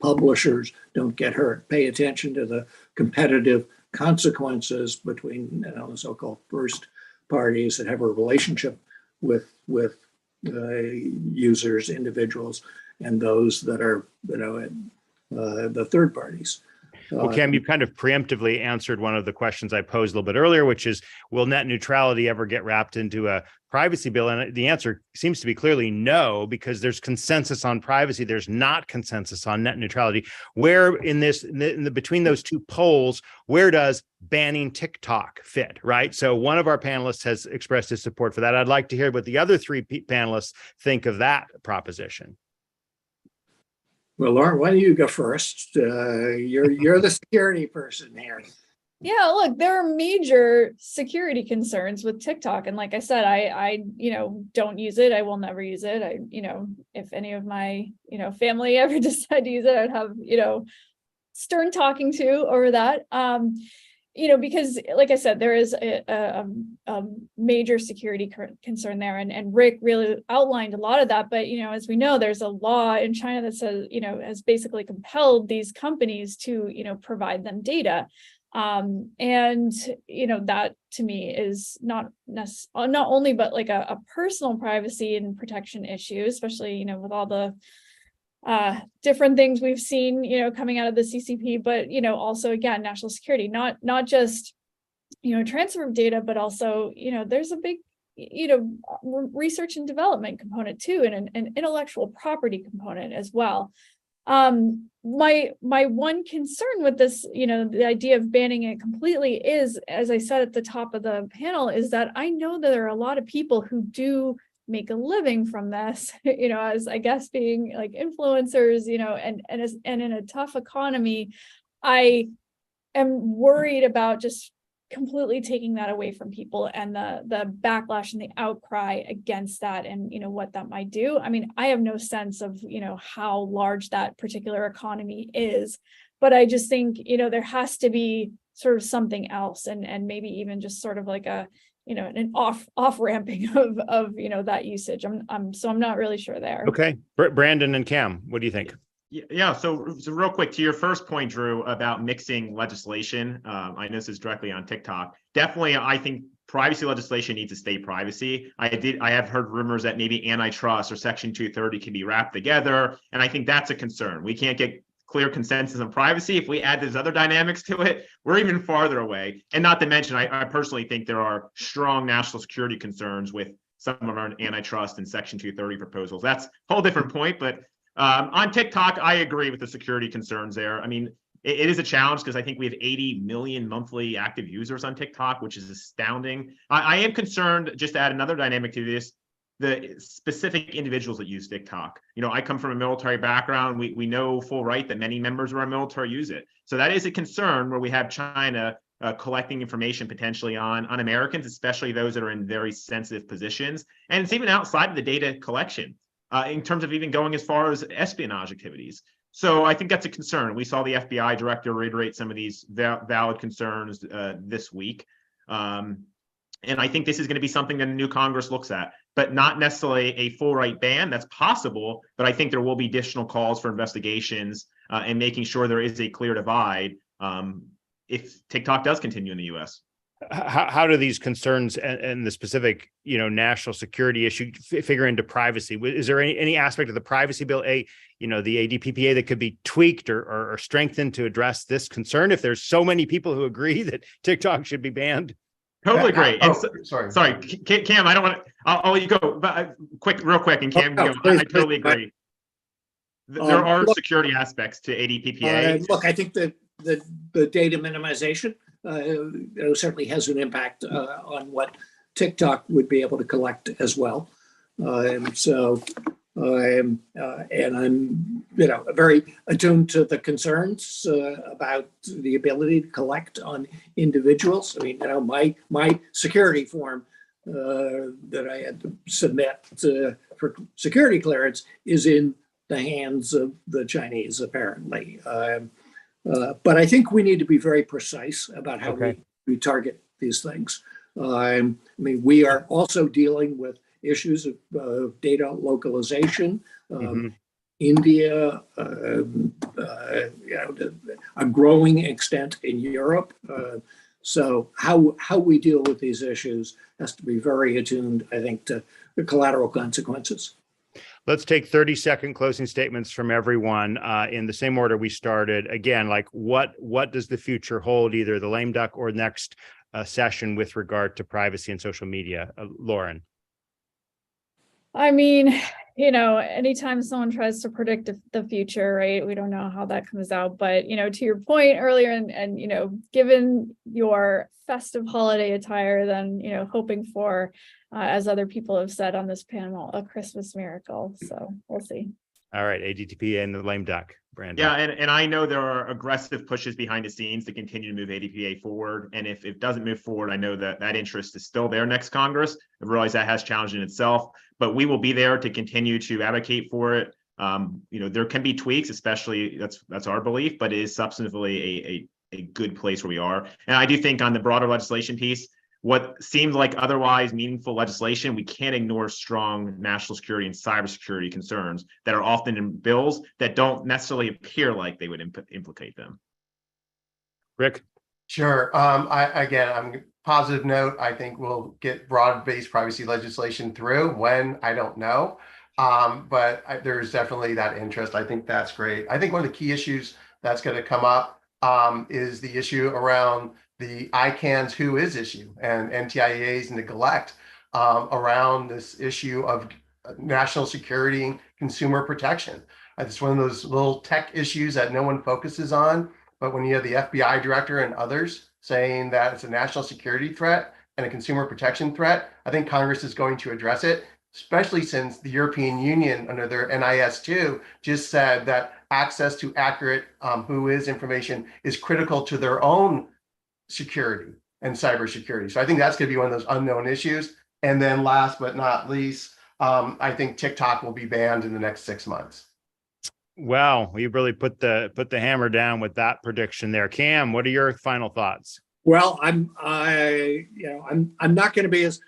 publishers don't get hurt, pay attention to the competitive consequences between the so-called first parties that have a relationship with users, individuals, and those that are the third parties. Well, Cam, you kind of preemptively answered one of the questions I posed a little bit earlier, which is, will net neutrality ever get wrapped into a privacy bill? And the answer seems to be clearly no, because there's consensus on privacy. There's not consensus on net neutrality. Where between those two poles, where does banning TikTok fit, right? So one of our panelists has expressed his support for that. I'd like to hear what the other three panelists think of that proposition. Well, Lauren, why don't you go first? You're the security person here. Yeah, look, there are major security concerns with TikTok. And like I said, I don't use it. I will never use it. If any of my, family ever decide to use it, I'd have, stern talking to over that. because like I said, there is a major security concern there, and Rick really outlined a lot of that. But as we know, there's a law in China that says has basically compelled these companies to provide them data, and that to me is not only but like a personal privacy and protection issue, especially with all the different things we've seen coming out of the CCP, but also again national security, not just transfer of data, but also there's a big research and development component too, and an intellectual property component as well. My one concern with this, the idea of banning it completely is, as I said at the top of the panel, is that I know that there are a lot of people who do make a living from this, as I guess being like influencers, and in a tough economy, I am worried about just completely taking that away from people and the backlash and the outcry against that, and what that might do. I mean, I have no sense of how large that particular economy is, but I just think there has to be sort of something else, and maybe even just sort of like a an off ramping of that usage. I'm not really sure there. Okay, Brandon and Cam, what do you think? Yeah. So real quick to your first point, Drew, about mixing legislation. I know this is directly on TikTok. Definitely, I think privacy legislation needs to stay privacy. I have heard rumors that maybe antitrust or Section 230 can be wrapped together, and I think that's a concern. We can't get clear consensus on privacy. If we add these other dynamics to it, we're even farther away. And not to mention, I personally think there are strong national security concerns with some of our antitrust and Section 230 proposals. That's a whole different point. But on TikTok, I agree with the security concerns there. I mean, it is a challenge because I think we have 80 million monthly active users on TikTok, which is astounding. I am concerned, just to add another dynamic to this, the specific individuals that use TikTok. I come from a military background. We know full right that many members of our military use it. So that is a concern where we have China collecting information potentially on Americans, especially those that are in very sensitive positions. And it's even outside of the data collection in terms of even going as far as espionage activities. So I think that's a concern. We saw the FBI director reiterate some of these valid concerns this week. And I think this is going to be something that a new Congress looks at, but not necessarily a full right ban. That's possible, but I think there will be additional calls for investigations and making sure there is a clear divide if TikTok does continue in the U.S. How do these concerns and the specific, national security issue figure into privacy? Is there any aspect of the privacy bill, the ADPPA, that could be tweaked or strengthened to address this concern if there's so many people who agree that TikTok should be banned? Totally great. Sorry, Cam, I don't want to. I'll let you go. But real quick, and Cam, I totally agree. There are security aspects to ADPPA. Look, I think that the data minimization certainly has an impact on what TikTok would be able to collect as well. And I'm very attuned to the concerns about the ability to collect on individuals. I mean, my security form that I had to submit for security clearance is in the hands of the Chinese, apparently. But I think we need to be very precise about how we target these things. I mean, we are also dealing with issues of data localization. India, a growing extent in Europe. So how we deal with these issues has to be very attuned, I think, to the collateral consequences. Let's take 30-second closing statements from everyone in the same order we started. Again, like what does the future hold, either the lame duck or next session with regard to privacy and social media? Lauren. I mean, anytime someone tries to predict the future, right, we don't know how that comes out. But, to your point earlier, and given your festive holiday attire, then, hoping for, as other people have said on this panel, a Christmas miracle. So we'll see. All right, ADPPA and the lame duck, Brandon. Yeah, and I know there are aggressive pushes behind the scenes to continue to move ADPPA forward. And if it doesn't move forward, I know that interest is still there next Congress. I realize that has challenged in itself, but we will be there to continue to advocate for it. There can be tweaks, especially that's our belief, but it is substantively a good place where we are. And I do think on the broader legislation piece, what seemed like otherwise meaningful legislation, we can't ignore strong national security and cybersecurity concerns that are often in bills that don't necessarily appear like they would implicate them. Rick? Sure. I'm positive note. I think we'll get broad-based privacy legislation through. When, I don't know. But there's definitely that interest. I think that's great. I think one of the key issues that's going to come up is the issue around the ICANN's who is issue and NTIA's neglect around this issue of national security and consumer protection. It's one of those little tech issues that no one focuses on. But when you have the FBI director and others saying that it's a national security threat and a consumer protection threat, I think Congress is going to address it, especially since the European Union under their NIS2 just said that access to accurate WHOIS information is critical to their own security and cybersecurity. So I think that's going to be one of those unknown issues. And then last but not least, I think TikTok will be banned in the next 6 months. Wow, you really put the hammer down with that prediction there. Cam, what are your final thoughts? Well, I'm not going to be as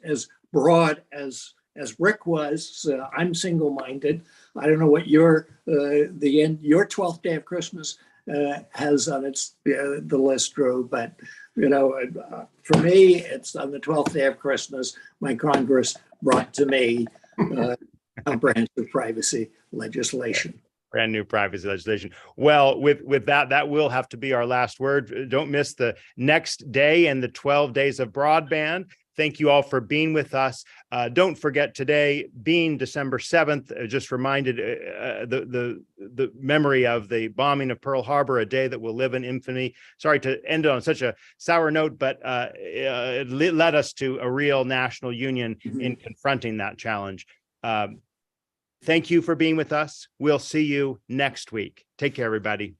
as broad as Rick was. I'm single-minded. I don't know what your 12th day of Christmas has on its the list, Drew, but for me, it's on the 12th day of Christmas. My Congress brought to me comprehensive privacy legislation. Brand new privacy legislation. Well, with that will have to be our last word. Don't miss the next day and the 12 days of broadband. Thank you all for being with us. Don't forget today, being December 7th, just reminded the memory of the bombing of Pearl Harbor, a day that will live in infamy. Sorry to end on such a sour note, but it led us to a real national union in confronting that challenge. Thank you for being with us. We'll see you next week. Take care, everybody.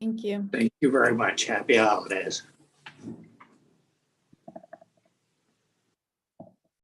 Thank you. Thank you very much. Happy holidays.